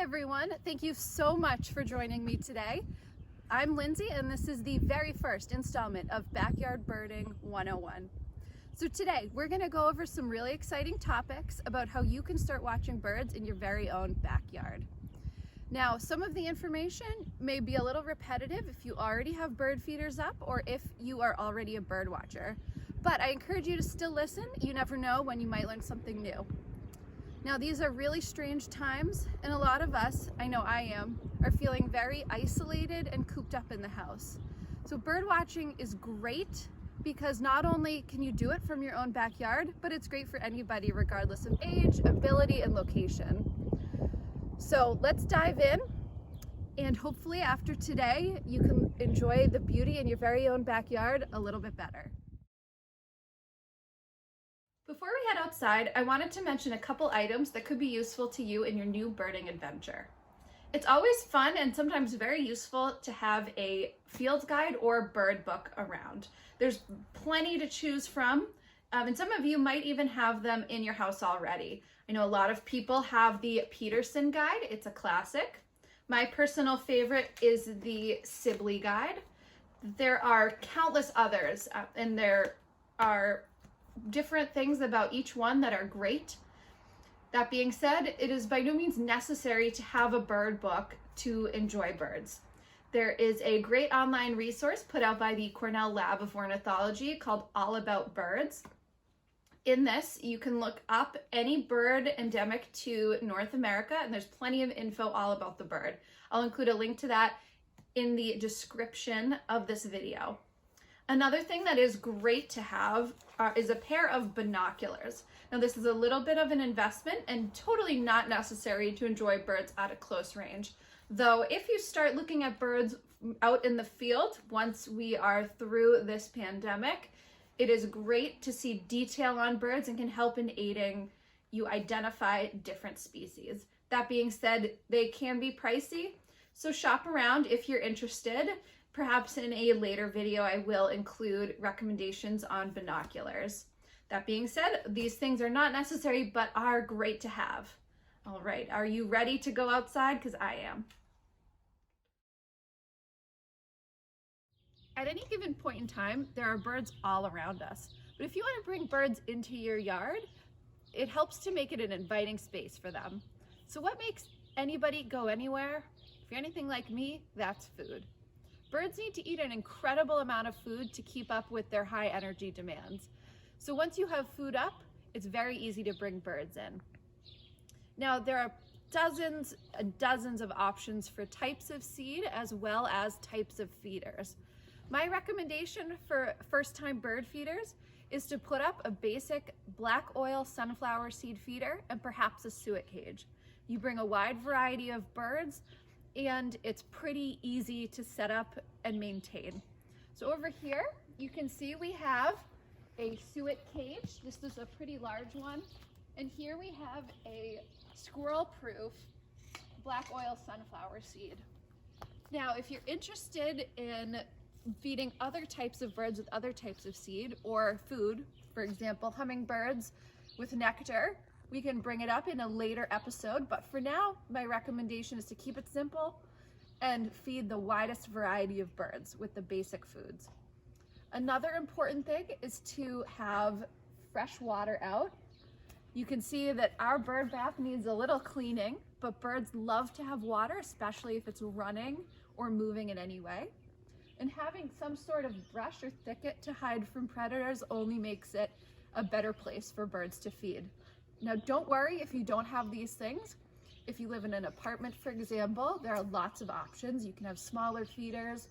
everyone. Thank you so much for joining me today. I'm Lindsay and this is the very first installment of Backyard Birding 101. So today we're going to go over some really exciting topics about how you can start watching birds in your very own backyard. Now, some of the information may be a little repetitive if you already have bird feeders up or if you are already a bird watcher, but I encourage you to still listen. You never know when you might learn something new. Now, these are really strange times, and a lot of us, I know I am, are feeling very isolated and cooped up in the house. So bird watching is great because not only can you do it from your own backyard, but it's great for anybody regardless of age, ability, and location. So let's dive in, and hopefully after today, you can enjoy the beauty in your very own backyard a little bit better. Before we head outside, I wanted to mention a couple items that could be useful to you in your new birding adventure. It's always fun and sometimes very useful to have a field guide or bird book around. There's plenty to choose from, and some of you might even have them in your house already. I know a lot of people have the Peterson guide. It's a classic. My personal favorite is the Sibley guide. There are countless others, and there are different things about each one that are great. That being said, it is by no means necessary to have a bird book to enjoy birds. There is a great online resource put out by the Cornell Lab of Ornithology called All About Birds. In this, you can look up any bird endemic to North America, and there's plenty of info all about the bird. I'll include a link to that in the description of this video. Another thing that is great to have is a pair of binoculars. Now, this is a little bit of an investment and totally not necessary to enjoy birds at a close range. Though if you start looking at birds out in the field, once we are through this pandemic, it is great to see detail on birds and can help in aiding you identify different species. That being said, they can be pricey, so shop around if you're interested. Perhaps in a later video, I will include recommendations on binoculars. That being said, these things are not necessary, but are great to have. All right, are you ready to go outside? Because I am. At any given point in time, there are birds all around us. But if you want to bring birds into your yard, it helps to make it an inviting space for them. So what makes anybody go anywhere? If you're anything like me, that's food. Birds need to eat an incredible amount of food to keep up with their high energy demands. So once you have food up, it's very easy to bring birds in. Now, there are dozens and dozens of options for types of seed as well as types of feeders. My recommendation for first-time bird feeders is to put up a basic black oil sunflower seed feeder and perhaps a suet cage. You bring a wide variety of birds, and it's pretty easy to set up and maintain. So over here, you can see we have a suet cage. This is a pretty large one. And here we have a squirrel-proof black oil sunflower seed. Now, if you're interested in feeding other types of birds with other types of seed or food, for example, hummingbirds with nectar, we can bring it up in a later episode, but for now, my recommendation is to keep it simple and feed the widest variety of birds with the basic foods. Another important thing is to have fresh water out. You can see that our bird bath needs a little cleaning, but birds love to have water, especially if it's running or moving in any way. And having some sort of brush or thicket to hide from predators only makes it a better place for birds to feed. Now, don't worry if you don't have these things. If you live in an apartment, for example, there are lots of options. You can have smaller feeders.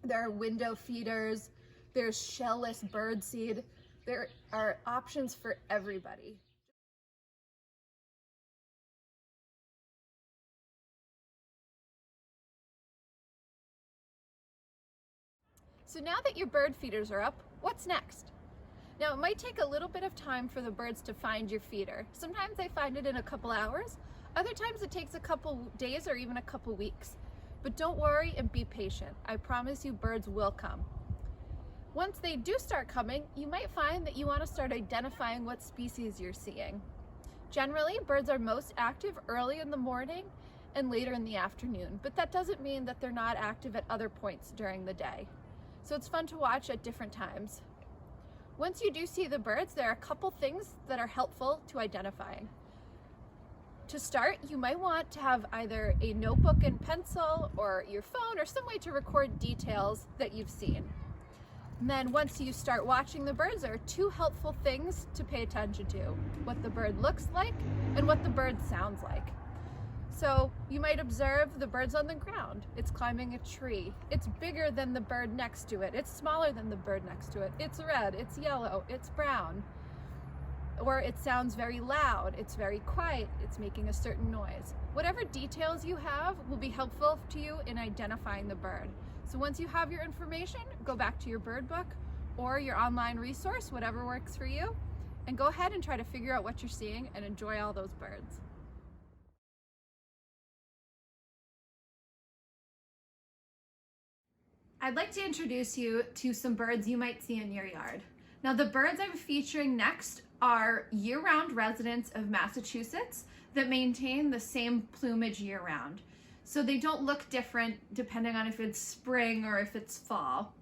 There are window feeders. There's shell-less bird seed. There are options for everybody. So now that your bird feeders are up, what's next? Now, it might take a little bit of time for the birds to find your feeder. Sometimes they find it in a couple hours. Other times it takes a couple days or even a couple weeks. But don't worry and be patient. I promise you birds will come. Once they do start coming, you might find that you want to start identifying what species you're seeing. Generally, birds are most active early in the morning and later in the afternoon, but that doesn't mean that they're not active at other points during the day. So it's fun to watch at different times. Once you do see the birds, there are a couple things that are helpful to identifying. To start, you might want to have either a notebook and pencil or your phone or some way to record details that you've seen. And then once you start watching the birds, there are two helpful things to pay attention to: what the bird looks like and what the bird sounds like. So you might observe the bird's on the ground. It's climbing a tree. It's bigger than the bird next to it. It's smaller than the bird next to it. It's red, it's yellow, it's brown. Or it sounds very loud, it's very quiet, it's making a certain noise. Whatever details you have will be helpful to you in identifying the bird. So once you have your information, go back to your bird book or your online resource, whatever works for you, and go ahead and try to figure out what you're seeing and enjoy all those birds. I'd like to introduce you to some birds you might see in your yard. Now, the birds I'm featuring next are year-round residents of Massachusetts that maintain the same plumage year-round. So they don't look different depending on if it's spring or if it's fall.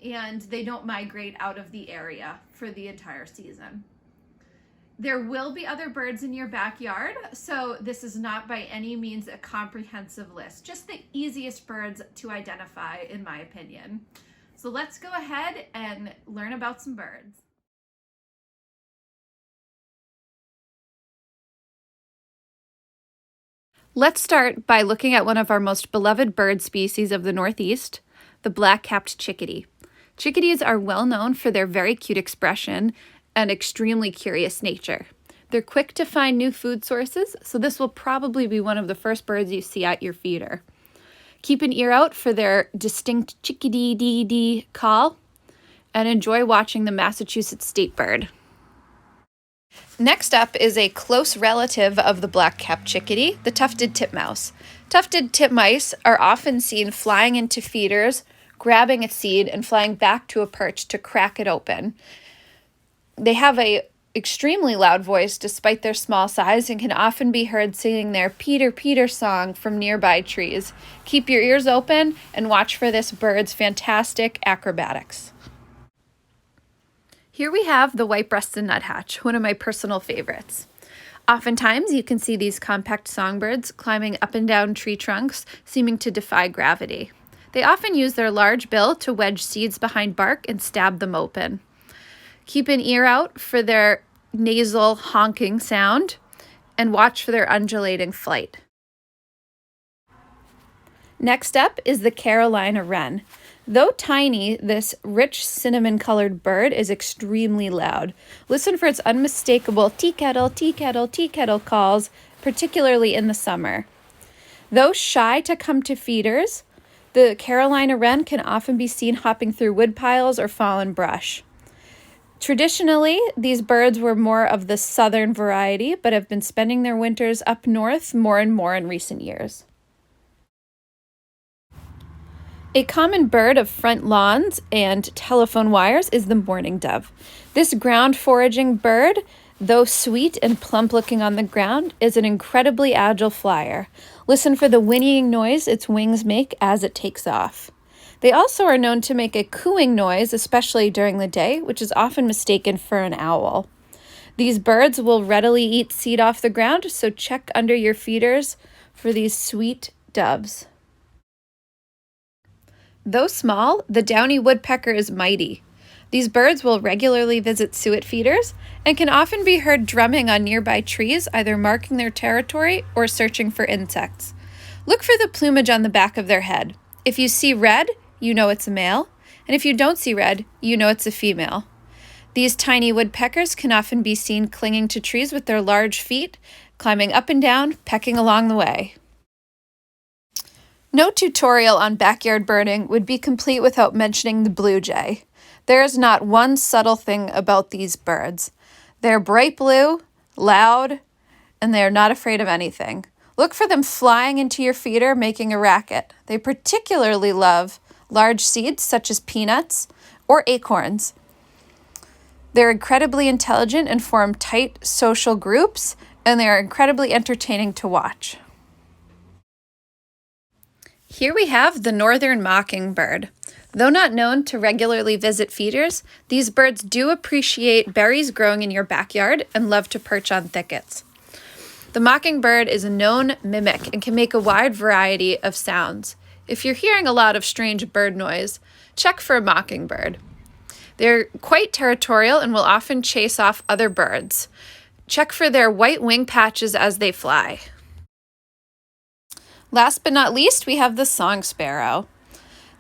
And they don't migrate out of the area for the entire season. There will be other birds in your backyard, so this is not by any means a comprehensive list, just the easiest birds to identify in my opinion. So let's go ahead and learn about some birds. Let's start by looking at one of our most beloved bird species of the Northeast, the black-capped chickadee. Chickadees are well known for their very cute expression and extremely curious nature. They're quick to find new food sources, so this will probably be one of the first birds you see at your feeder. Keep an ear out for their distinct chickadee-dee-dee call, and enjoy watching the Massachusetts state bird. Next up is a close relative of the black-capped chickadee, the tufted titmouse. Tufted titmice are often seen flying into feeders, grabbing a seed, and flying back to a perch to crack it open. They have an extremely loud voice despite their small size and can often be heard singing their Peter Peter song from nearby trees. Keep your ears open and watch for this bird's fantastic acrobatics. Here we have the white-breasted nuthatch, one of my personal favorites. Oftentimes you can see these compact songbirds climbing up and down tree trunks, seeming to defy gravity. They often use their large bill to wedge seeds behind bark and stab them open. Keep an ear out for their nasal honking sound and watch for their undulating flight. Next up is the Carolina wren. Though tiny, this rich cinnamon-colored bird is extremely loud. Listen for its unmistakable tea kettle, tea kettle, tea kettle calls, particularly in the summer. Though shy to come to feeders, the Carolina wren can often be seen hopping through wood piles or fallen brush. Traditionally, these birds were more of the southern variety, but have been spending their winters up north more and more in recent years. A common bird of front lawns and telephone wires is the mourning dove. This ground foraging bird, though sweet and plump looking on the ground, is an incredibly agile flyer. Listen for the whinnying noise its wings make as it takes off. They also are known to make a cooing noise, especially during the day, which is often mistaken for an owl. These birds will readily eat seed off the ground, so check under your feeders for these sweet doves. Though small, the downy woodpecker is mighty. These birds will regularly visit suet feeders and can often be heard drumming on nearby trees, either marking their territory or searching for insects. Look for the plumage on the back of their head. If you see red, you know it's a male, and if you don't see red, you know it's a female. These tiny woodpeckers can often be seen clinging to trees with their large feet, climbing up and down, pecking along the way. No tutorial on backyard birding would be complete without mentioning the blue jay. There is not one subtle thing about these birds. They're bright blue, loud, and they are not afraid of anything. Look for them flying into your feeder, making a racket. They particularly love large seeds such as peanuts or acorns. They're incredibly intelligent and form tight social groups, and they are incredibly entertaining to watch. Here we have the northern mockingbird. Though not known to regularly visit feeders, these birds do appreciate berries growing in your backyard and love to perch on thickets. The mockingbird is a known mimic and can make a wide variety of sounds. If you're hearing a lot of strange bird noise, check for a mockingbird. They're quite territorial and will often chase off other birds. Check for their white wing patches as they fly. Last but not least, we have the song sparrow.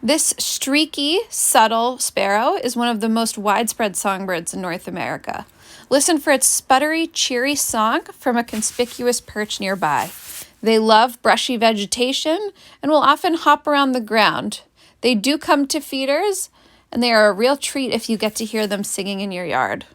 This streaky, subtle sparrow is one of the most widespread songbirds in North America. Listen for its sputtery, cheery song from a conspicuous perch nearby. They love brushy vegetation and will often hop around the ground. They do come to feeders, and they are a real treat if you get to hear them singing in your yard.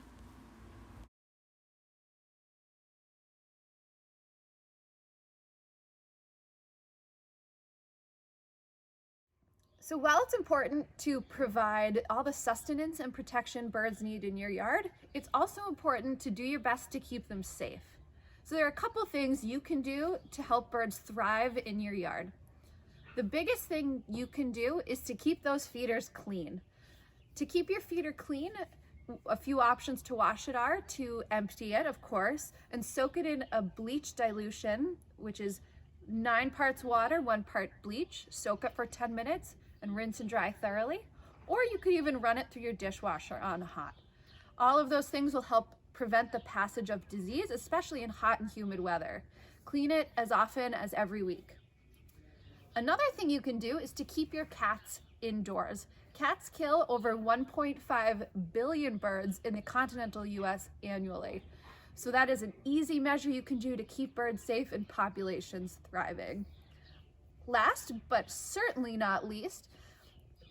So while it's important to provide all the sustenance and protection birds need in your yard, it's also important to do your best to keep them safe. So there are a couple things you can do to help birds thrive in your yard. The biggest thing you can do is to keep those feeders clean. To keep your feeder clean, a few options to wash it are to empty it, of course, and soak it in a bleach dilution, which is 9 parts water, 1 part bleach. Soak it for 10 minutes and rinse and dry thoroughly. Or you could even run it through your dishwasher on hot. All of those things will help prevent the passage of disease, especially in hot and humid weather. Clean it as often as every week. Another thing you can do is to keep your cats indoors. Cats kill over 1.5 billion birds in the continental US annually. So that is an easy measure you can do to keep birds safe and populations thriving. Last, but certainly not least,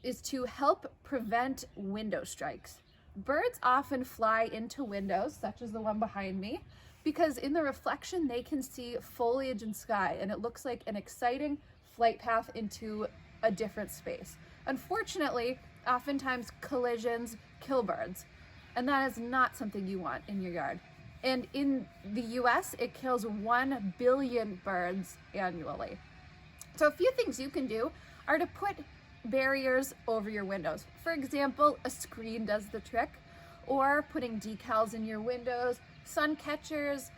is to help prevent window strikes. Birds often fly into windows, such as the one behind me, because in the reflection they can see foliage and sky, and it looks like an exciting flight path into a different space. Unfortunately, oftentimes collisions kill birds, and that is not something you want in your yard. And in the US, it kills 1 billion birds annually. So a few things you can do are to put barriers over your windows. For example, a screen does the trick, or putting decals in your windows, sun catchers,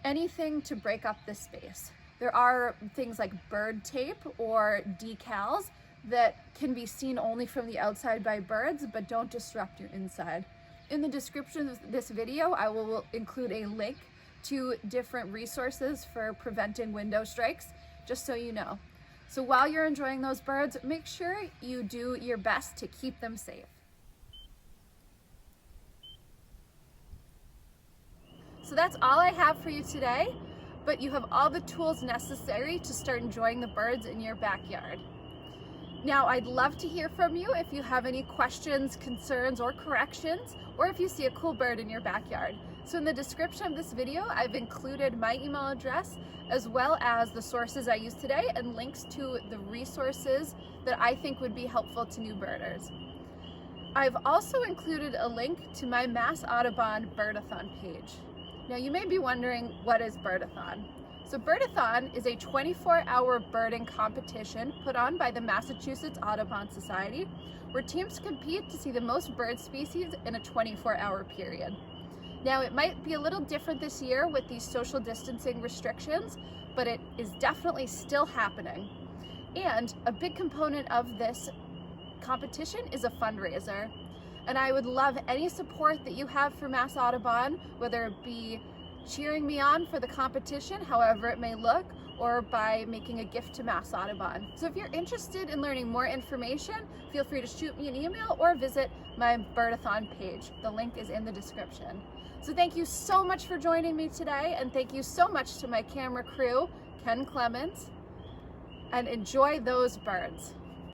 anything to break up the space. There are things like bird tape or decals that can be seen only from the outside by birds, but don't disrupt your inside. In the description of this video, I will include a link to different resources for preventing window strikes, just so you know. So while you're enjoying those birds, make sure you do your best to keep them safe. So that's all I have for you today, but you have all the tools necessary to start enjoying the birds in your backyard. Now, I'd love to hear from you if you have any questions, concerns, or corrections, or if you see a cool bird in your backyard. So in the description of this video, I've included my email address, as well as the sources I used today and links to the resources that I think would be helpful to new birders. I've also included a link to my Mass Audubon Birdathon page. Now, you may be wondering, what is Birdathon? So Birdathon is a 24-hour birding competition put on by the Massachusetts Audubon Society, where teams compete to see the most bird species in a 24-hour period. Now, it might be a little different this year with these social distancing restrictions, but it is definitely still happening. And a big component of this competition is a fundraiser. And I would love any support that you have for Mass Audubon, whether it be cheering me on for the competition, however it may look, or by making a gift to Mass Audubon. So if you're interested in learning more information, feel free to shoot me an email or visit my Birdathon page. The link is in the description. So thank you so much for joining me today, and thank you so much to my camera crew, Ken Clements, and enjoy those birds.